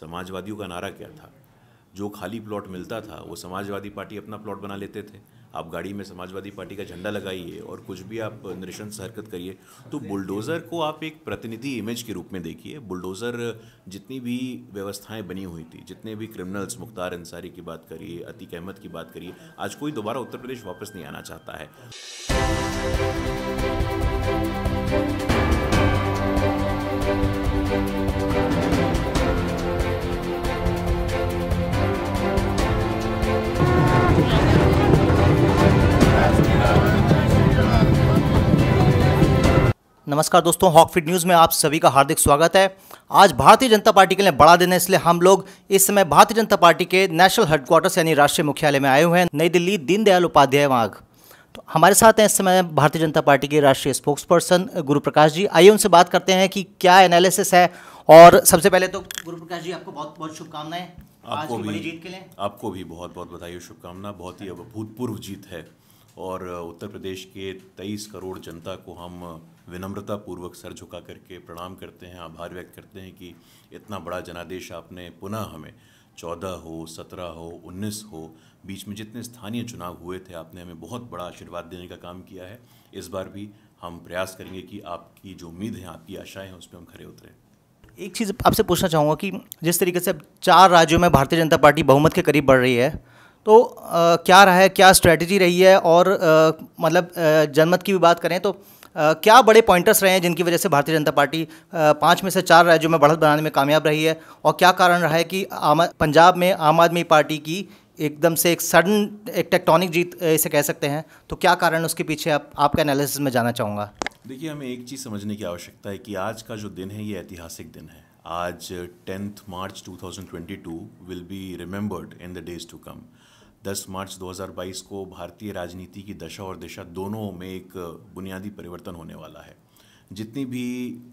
समाजवादियों का नारा क्या था? जो खाली प्लॉट मिलता था वो समाजवादी पार्टी अपना प्लॉट बना लेते थे। आप गाड़ी में समाजवादी पार्टी का झंडा लगाइए और कुछ भी आप नृशंस हरकत करिए। तो बुलडोज़र को आप एक प्रतिनिधि इमेज के रूप में देखिए। बुलडोज़र जितनी भी व्यवस्थाएं बनी हुई थी, जितने भी क्रिमिनल्स, मुख्तार अंसारी की बात करिए, अतीक अहमद की बात करिए, आज कोई दोबारा उत्तर प्रदेश वापस नहीं आना चाहता है। नमस्कार दोस्तों, हॉकफिट न्यूज़ में आप सभी का हार्दिक स्वागत है। आज भारतीय जनता पार्टी के लिए बड़ा दिन है, इसलिए हम लोग इस समय भारतीय जनता पार्टी के नेशनल हेडक्वार्टर्स यानी राष्ट्रीय मुख्यालय में आए हुए हैं, नई दिल्ली, दीनदयाल उपाध्याय मार्ग। तो हमारे साथ हैं इस समय भारतीय जनता पार्टी के राष्ट्रीय स्पोक्स पर्सन गुरु प्रकाश जी। आइए उनसे बात करते हैं कि क्या एनालिसिस है। और सबसे पहले तो गुरु प्रकाश जी, आपको बहुत बहुत शुभकामनाएं आज की बड़ी जीत के लिए। आपको भी बहुत बहुत बधाई और शुभकामना। बहुत ही अभूतपूर्व जीत है और उत्तर प्रदेश के 23 करोड़ जनता को हम विनम्रतापूर्वक सर झुका करके प्रणाम करते हैं, आभार व्यक्त करते हैं कि इतना बड़ा जनादेश आपने पुनः हमें 14 हो, 17 हो, 19 हो, बीच में जितने स्थानीय चुनाव हुए थे, आपने हमें बहुत बड़ा आशीर्वाद देने का काम किया है। इस बार भी हम प्रयास करेंगे कि आपकी जो उम्मीद है, आपकी आशाएं हैं, उस पर हम खरे उतरें। एक चीज़ आपसे पूछना चाहूँगा कि जिस तरीके से अब 4 राज्यों में भारतीय जनता पार्टी बहुमत के करीब बढ़ रही है, तो क्या रहा है, क्या स्ट्रैटेजी रही है? और जनमत की भी बात करें तो क्या बड़े पॉइंटर्स रहे हैं जिनकी वजह से भारतीय जनता पार्टी 5 में से 4 राज्यों में बढ़त बनाने में कामयाब रही है? और क्या कारण रहा है कि पंजाब में आम आदमी पार्टी की एकदम से एक सडन एक टेक्टोनिक जीत इसे कह सकते हैं, तो क्या कारण उसके पीछे आपका एनालिसिस में जानना चाहूँगा। देखिए, हमें एक चीज़ समझने की आवश्यकता है कि आज का जो दिन है ये ऐतिहासिक दिन है। आज 10 मार्च 2022 will be remembered in the days to come. 10 मार्च 2022 को भारतीय राजनीति की दशा और दिशा दोनों में एक बुनियादी परिवर्तन होने वाला है। जितनी भी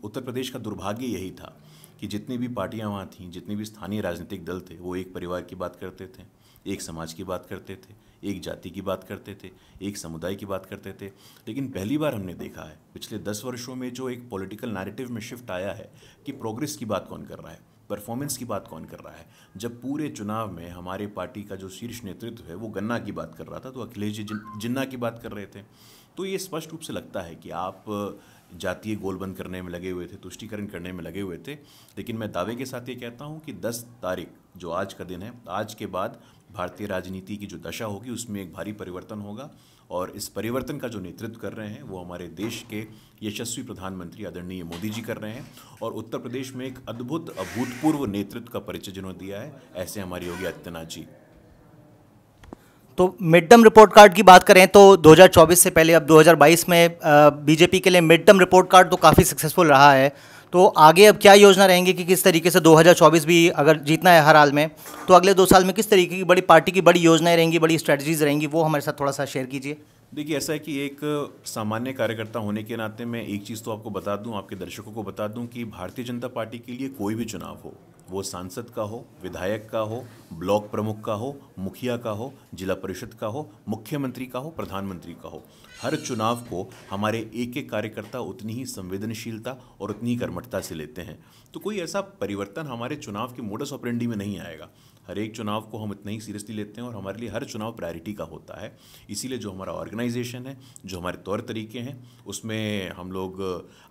उत्तर प्रदेश का दुर्भाग्य यही था कि जितनी भी पार्टियां वहाँ थीं, जितने भी स्थानीय राजनीतिक दल थे, वो एक परिवार की बात करते थे, एक समाज की बात करते थे, एक जाति की बात करते थे, एक समुदाय की बात करते थे। लेकिन पहली बार हमने देखा है पिछले 10 वर्षों में जो एक पॉलिटिकल नैरेटिव में शिफ्ट आया है कि प्रोग्रेस की बात कौन कर रहा है, परफॉर्मेंस की बात कौन कर रहा है। जब पूरे चुनाव में हमारे पार्टी का जो शीर्ष नेतृत्व है वो गन्ना की बात कर रहा था, तो अखिलेश जी जिन्ना की बात कर रहे थे। तो ये स्पष्ट रूप से लगता है कि आप जातीय गोलबंद करने में लगे हुए थे, तुष्टीकरण करने में लगे हुए थे। लेकिन मैं दावे के साथ ये कहता हूँ कि 10 तारीख जो आज का दिन है, आज के बाद भारतीय राजनीति की जो दशा होगी उसमें एक भारी परिवर्तन होगा। और इस परिवर्तन का जो नेतृत्व कर रहे हैं वो हमारे देश के यशस्वी प्रधानमंत्री आदरणीय मोदी जी कर रहे हैं। और उत्तर प्रदेश में एक अद्भुत अभूतपूर्व नेतृत्व का परिचय जिन्होंने दिया है, ऐसे हमारे योगी आदित्यनाथ जी। तो मिड टर्म रिपोर्ट कार्ड की बात करें तो 2024 से पहले अब 2022 में बीजेपी के लिए मिड टर्म रिपोर्ट कार्ड तो काफ़ी सक्सेसफुल रहा है। तो आगे अब क्या योजना रहेंगी कि किस तरीके से 2024 भी अगर जीतना है हर हाल में, तो अगले 2 साल में किस तरीके की बड़ी पार्टी की बड़ी योजनाएं रहेंगी, बड़ी स्ट्रेटजीज रहेंगी, वो हमारे साथ थोड़ा सा शेयर कीजिए। देखिए, ऐसा है कि एक सामान्य कार्यकर्ता होने के नाते मैं एक चीज़ तो आपको बता दूं, आपके दर्शकों को बता दूं कि भारतीय जनता पार्टी के लिए कोई भी चुनाव हो, वो सांसद का हो, विधायक का हो, ब्लॉक प्रमुख का हो, मुखिया का हो, जिला परिषद का हो, मुख्यमंत्री का हो, प्रधानमंत्री का हो, हर चुनाव को हमारे एक एक कार्यकर्ता उतनी ही संवेदनशीलता और उतनी ही कर्मठता से लेते हैं। तो कोई ऐसा परिवर्तन हमारे चुनाव के मोडस ऑपरेंडी में नहीं आएगा। हर एक चुनाव को हम इतना ही सीरियसली लेते हैं और हमारे लिए हर चुनाव प्रायोरिटी का होता है। इसीलिए जो हमारा ऑर्गेनाइजेशन है, जो हमारे तौर तरीके हैं, उसमें हम लोग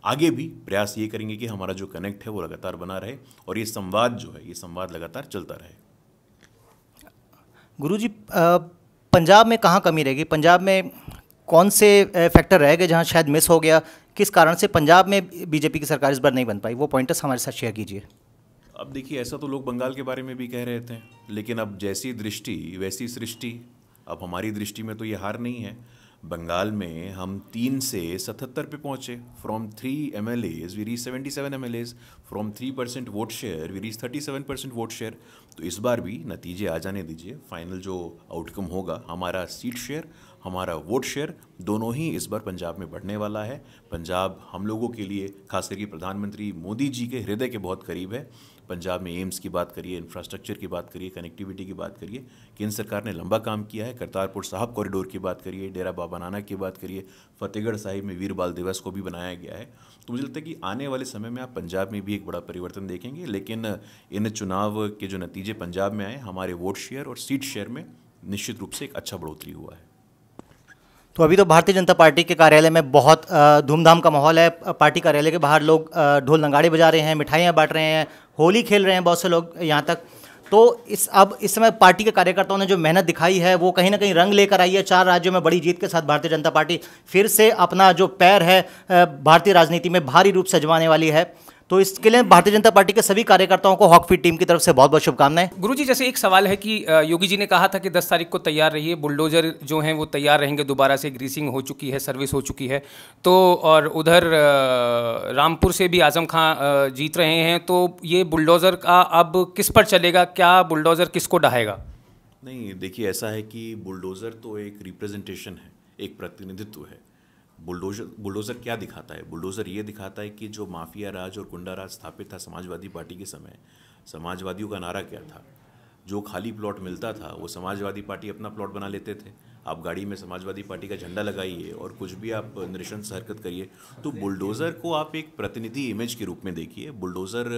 आगे भी प्रयास ये करेंगे कि हमारा जो कनेक्ट है वो लगातार बना रहे और ये संवाद जो है, ये संवाद लगातार चलता रहे। गुरुजी, पंजाब में कहाँ कमी रहेगी? पंजाब में कौन से फैक्टर रह गए जहाँ शायद मिस हो गया? किस कारण से पंजाब में बीजेपी की सरकार इस बार नहीं बन पाई? वो पॉइंटर्स हमारे साथ शेयर कीजिए। अब देखिए, ऐसा तो लोग बंगाल के बारे में भी कह रहे थे, लेकिन अब जैसी दृष्टि वैसी सृष्टि। अब हमारी दृष्टि में तो ये हार नहीं है। बंगाल में हम 3 से 77 पे पहुँचे। From 3 MLAs we reach 77 MLAs। From 3% vote share we reach 37% vote share. तो इस बार भी नतीजे आ जाने दीजिए, फाइनल जो आउटकम होगा, हमारा सीट शेयर, हमारा वोट शेयर दोनों ही इस बार पंजाब में बढ़ने वाला है। पंजाब हम लोगों के लिए, खास करके प्रधानमंत्री मोदी जी के हृदय के बहुत करीब है। पंजाब में एम्स की बात करिए, इंफ्रास्ट्रक्चर की बात करिए, कनेक्टिविटी की बात करिए, केंद्र सरकार ने लंबा काम किया है। करतारपुर साहब कॉरिडोर की बात करिए, डेरा बाबा नानक की बात करिए, फतेहगढ़ साहिब में वीर बाल दिवस को भी बनाया गया है। तो मुझे लगता है कि आने वाले समय में आप पंजाब में भी एक बड़ा परिवर्तन देखेंगे। लेकिन इन चुनाव के जो नतीजे पंजाब में आए, हमारे वोट शेयर और सीट शेयर में निश्चित रूप से एक अच्छा बढ़ोतरी हुआ है। तो अभी तो भारतीय जनता पार्टी के कार्यालय में बहुत धूमधाम का माहौल है। पार्टी कार्यालय के बाहर लोग ढोल नगाड़े बजा रहे हैं, मिठाइयाँ बांट रहे हैं, होली खेल रहे हैं बहुत से लोग यहाँ तक। तो इस समय पार्टी के कार्यकर्ताओं ने जो मेहनत दिखाई है वो कहीं ना कहीं रंग लेकर आई है। 4 राज्यों में बड़ी जीत के साथ भारतीय जनता पार्टी फिर से अपना जो पैर है भारतीय राजनीति में भारी रूप से आजमाने वाली है। तो इसके लिए भारतीय जनता पार्टी के सभी कार्यकर्ताओं को हॉकफील्ड टीम की तरफ से बहुत बहुत शुभकामनाएं। गुरुजी, जैसे एक सवाल है कि योगी जी ने कहा था कि 10 तारीख को तैयार रहिए, बुलडोजर जो हैं वो तैयार रहेंगे, दोबारा से ग्रीसिंग हो चुकी है, सर्विस हो चुकी है। तो और उधर रामपुर से भी आजम खां जीत रहे हैं, तो ये बुलडोजर का अब किस पर चलेगा? क्या बुलडोजर किसको ढहाएगा? नहीं, देखिए, ऐसा है कि बुलडोज़र तो एक रिप्रेजेंटेशन है, एक प्रतिनिधित्व है। बुलडोज़र क्या दिखाता है? बुलडोज़र ये दिखाता है कि जो माफिया राज और गुंडा राज स्थापित था समाजवादी पार्टी के समय, समाजवादियों का नारा क्या था? जो खाली प्लॉट मिलता था वो समाजवादी पार्टी अपना प्लॉट बना लेते थे। आप गाड़ी में समाजवादी पार्टी का झंडा लगाइए और कुछ भी आप नृशंस हरकत करिए। तो बुलडोज़र को आप एक प्रतिनिधि इमेज के रूप में देखिए। बुलडोज़र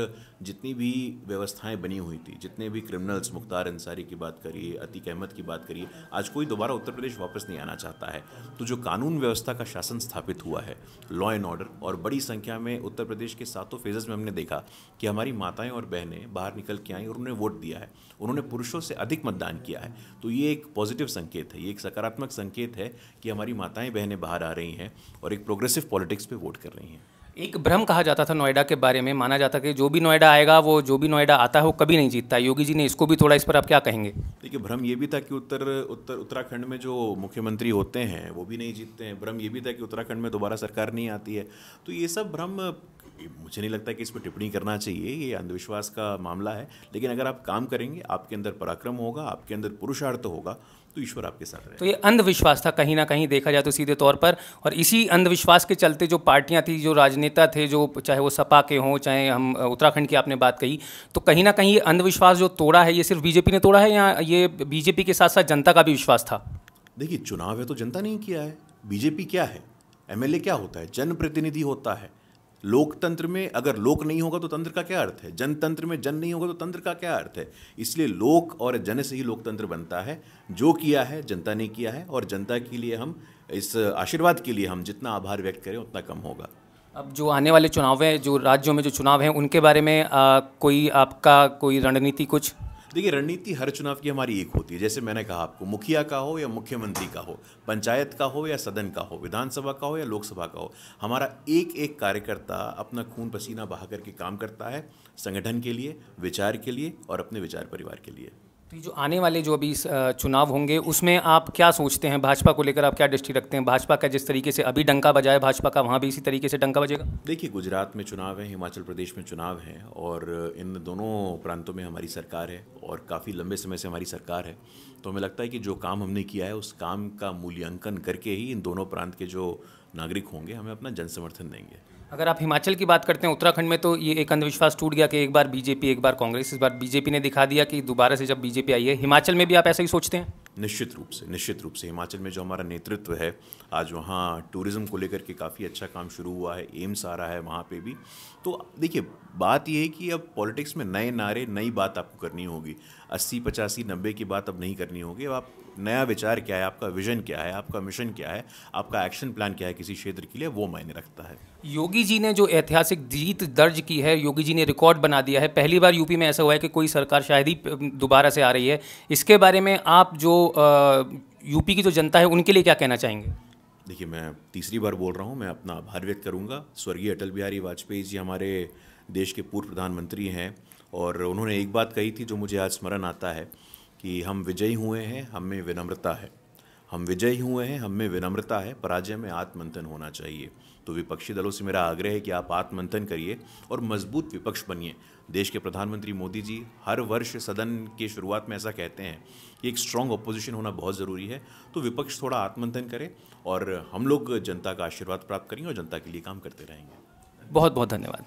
जितनी भी व्यवस्थाएं बनी हुई थी, जितने भी क्रिमिनल्स, मुख्तार अंसारी की बात करिए, अतीक अहमद की बात करिए, आज कोई दोबारा उत्तर प्रदेश वापस नहीं आना चाहता है। तो जो कानून व्यवस्था का शासन स्थापित हुआ है, लॉ एंड ऑर्डर, और बड़ी संख्या में उत्तर प्रदेश के 7 फेजेस में हमने देखा कि हमारी माताएं और बहनें बाहर निकल के आई और उन्होंने वोट दिया है, उन्होंने पुरुषों से अधिक मतदान किया है। तो ये एक पॉजिटिव संकेत है, ये एक सकारात्मक संकेत है कि हमारी माताएं बहनें बाहर आ रही हैं और एक प्रोग्रेसिव पॉलिटिक्स पे वोट कर रही हैं। एक भ्रम कहा जाता था नोएडा के बारे में, माना जाता कि जो भी नोएडा आएगा, वो जो भी नोएडा आता है वो कभी नहीं जीतता। योगी जी ने इसको भी तोड़ा, इस पर आप क्या कहेंगे? देखिए, भ्रम ये भी था कि उत्तराखंड में जो मुख्यमंत्री होते हैं वो भी नहीं जीतते हैं। भ्रम ये भी था कि उत्तराखंड में दोबारा सरकार नहीं आती है। तो ये सब भ्रम, मुझे नहीं लगता कि इस पर टिप्पणी करना चाहिए, ये अंधविश्वास का मामला है। लेकिन अगर आप काम करेंगे, आपके अंदर पराक्रम होगा, आपके अंदर पुरुषार्थ होगा, तो ईश्वर आपके साथ रहेगा। तो ये अंधविश्वास था कहीं ना कहीं देखा जाए तो सीधे तौर पर, और इसी अंधविश्वास के चलते जो पार्टियां थी, जो राजनेता थे, जो चाहे वो सपा के हों, चाहे हम उत्तराखंड की आपने बात कही, तो कहीं ना कहीं ये अंधविश्वास जो तोड़ा है, ये सिर्फ बीजेपी ने तोड़ा है या ये बीजेपी के साथ साथ जनता का भी विश्वास था? देखिए, चुनाव है तो जनता नहीं किया है। बीजेपी क्या है? एमएलए क्या होता है? जनप्रतिनिधि होता है। लोकतंत्र में अगर लोक नहीं होगा तो तंत्र का क्या अर्थ है? जनतंत्र में जन नहीं होगा तो तंत्र का क्या अर्थ है? इसलिए लोक और जन से ही लोकतंत्र बनता है। जो किया है जनता ने किया है, और जनता के लिए हम, इस आशीर्वाद के लिए हम जितना आभार व्यक्त करें उतना कम होगा। अब जो आने वाले चुनाव हैं, जो राज्यों में जो चुनाव हैं, उनके बारे में कोई आपका कोई रणनीति कुछ? देखिए, रणनीति हर चुनाव की हमारी एक होती है। जैसे मैंने कहा आपको, मुखिया का हो या मुख्यमंत्री का हो, पंचायत का हो या सदन का हो, विधानसभा का हो या लोकसभा का हो, हमारा एक एक कार्यकर्ता अपना खून पसीना बहा करके काम करता है, संगठन के लिए, विचार के लिए और अपने विचार परिवार के लिए। तो जो आने वाले जो अभी चुनाव होंगे, उसमें आप क्या सोचते हैं? भाजपा को लेकर आप क्या दृष्टि रखते हैं? भाजपा का जिस तरीके से अभी डंका बजा है भाजपा का, वहाँ भी इसी तरीके से डंका बजेगा? देखिए, गुजरात में चुनाव है, हिमाचल प्रदेश में चुनाव है, और इन दोनों प्रांतों में हमारी सरकार है और काफ़ी लंबे समय से हमारी सरकार है। तो हमें लगता है कि जो काम हमने किया है उस काम का मूल्यांकन करके ही इन दोनों प्रांत के जो नागरिक होंगे हमें अपना जन समर्थन देंगे। अगर आप हिमाचल की बात करते हैं, उत्तराखंड में तो ये एक अंधविश्वास टूट गया कि एक बार बीजेपी एक बार कांग्रेस। इस बार बीजेपी ने दिखा दिया कि दोबारा से जब बीजेपी आई है, हिमाचल में भी आप ऐसा ही सोचते हैं? निश्चित रूप से हिमाचल में जो हमारा नेतृत्व है, आज वहाँ टूरिज़्म को लेकर के काफ़ी अच्छा काम शुरू हुआ है, एम्स आ रहा है वहाँ पे भी। तो देखिए, बात ये है कि अब पॉलिटिक्स में नए नारे, नई बात आपको करनी होगी। 80, 85, 90 की बात अब नहीं करनी होगी। अब आप नया विचार क्या है, आपका विजन क्या है, आपका मिशन क्या है, आपका एक्शन प्लान क्या है किसी क्षेत्र के लिए, वो मायने रखता है। योगी जी ने जो ऐतिहासिक जीत दर्ज की है, योगी जी ने रिकॉर्ड बना दिया है। पहली बार यूपी में ऐसा हुआ है कि कोई सरकार शायद ही दोबारा से आ रही है। इसके बारे में आप जो यूपी की जो जनता है उनके लिए क्या कहना चाहेंगे? देखिए, मैं तीसरी बार बोल रहा हूँ, मैं अपना आभार व्यक्त करूँगा। स्वर्गीय अटल बिहारी वाजपेयी जी हमारे देश के पूर्व प्रधानमंत्री हैं, और उन्होंने एक बात कही थी जो मुझे आज स्मरण आता है कि हम विजयी हुए हैं, हम में विनम्रता है। हम विजयी हुए हैं, हम में विनम्रता है, पराजय में आत्ममंथन होना चाहिए। तो विपक्षी दलों से मेरा आग्रह है कि आप आत्ममंथन करिए और मजबूत विपक्ष बनिए। देश के प्रधानमंत्री मोदी जी हर वर्ष सदन की शुरुआत में ऐसा कहते हैं कि एक स्ट्रांग ऑपोजिशन होना बहुत ज़रूरी है। तो विपक्ष थोड़ा आत्ममंथन करे और हम लोग जनता का आशीर्वाद प्राप्त करेंगे और जनता के लिए काम करते रहेंगे। बहुत बहुत धन्यवाद।